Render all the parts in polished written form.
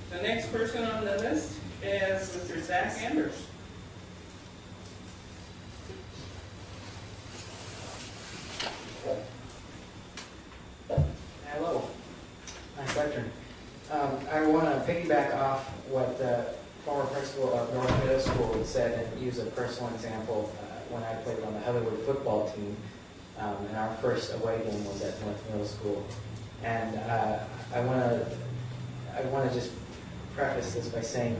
The next person on the list is Mr. Zach Anders. Hello. Nice lecture. I want to piggyback off what the former principal of North Middle School said and use a personal example. When I played on the Hollywood football team, and our first away game was at North Middle School. And I want to just preface this by saying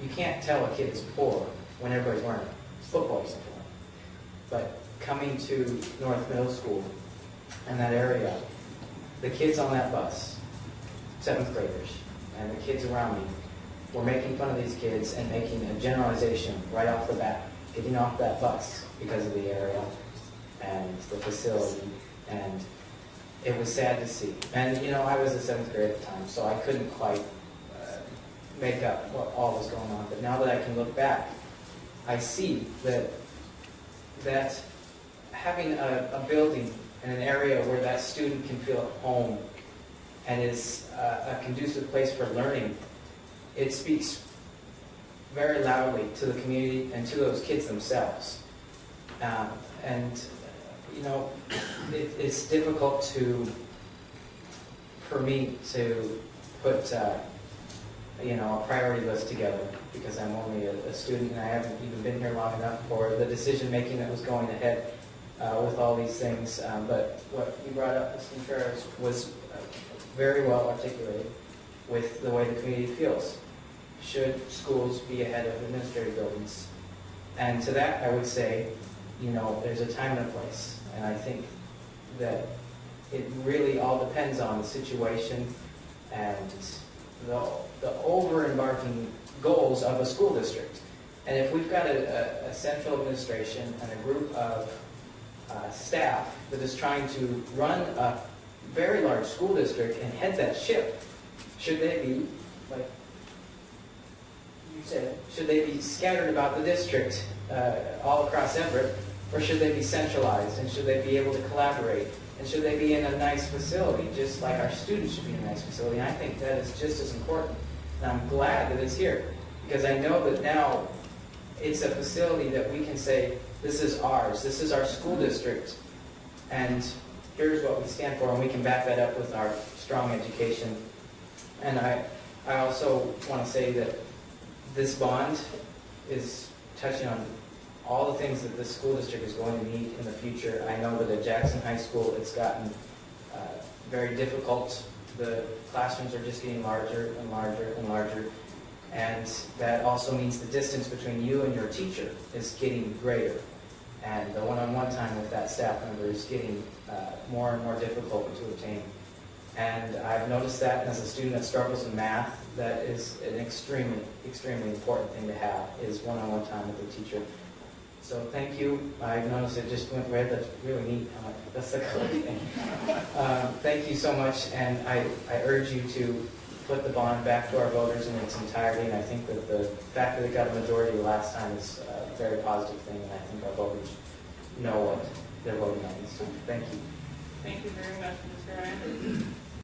you can't tell a kid is poor when everybody's wearing a football uniform. But coming to North Middle School and that area, the kids on that bus, 7th graders, and the kids around me were making fun of these kids and making a generalization right off the bat, getting off that bus because of the area and the facility, and it was sad to see. And you know, I was a 7th grade at the time, so I couldn't quite make up what all was going on. But now that I can look back, I see that having a building in an area where that student can feel at home and is a conducive place for learning, it speaks very loudly to the community and to those kids themselves. And you know, it's difficult for me to put you know, a priority list together because I'm only a student and I haven't even been here long enough for the decision making that was going ahead with all these things. But what you brought up, Ms. Contreras, was very well articulated with the way the community feels. Should schools be ahead of administrative buildings? And to that, I would say, you know, there's a time and a place. And I think that it really all depends on the situation and the overembarking goals of a school district. And if we've got a central administration and a group of staff that is trying to run a very large school district and head that ship, should they be, like you said, should they be scattered about the district all across Everett, or should they be centralized, and should they be able to collaborate, and should they be in a nice facility, just like our students should be in a nice facility? And I think that is just as important, and I'm glad that it's here, because I know that now it's a facility that we can say, this is ours, this is our school district, and here's what we stand for, and we can back that up with our strong education. And I also want to say that this bond is touching on all the things that this school district is going to need in the future. I know that at Jackson High School it's gotten very difficult. The classrooms are just getting larger and larger and larger. And that also means the distance between you and your teacher is getting greater. And the one-on-one time with that staff member is getting more and more difficult to obtain. And I've noticed that as a student that struggles in math, that is an extremely, extremely important thing to have, is one-on-one time with the teacher. So thank you. I've noticed it just went red. That's really neat. That's the cool thing. Thank you so much. And I urge you to put the bond back to our voters in its entirety. And I think that the fact that it got a majority last time is a very positive thing. And I think our voters know what they're voting on this time. Thank you. Thank you very much, Mr. Anders.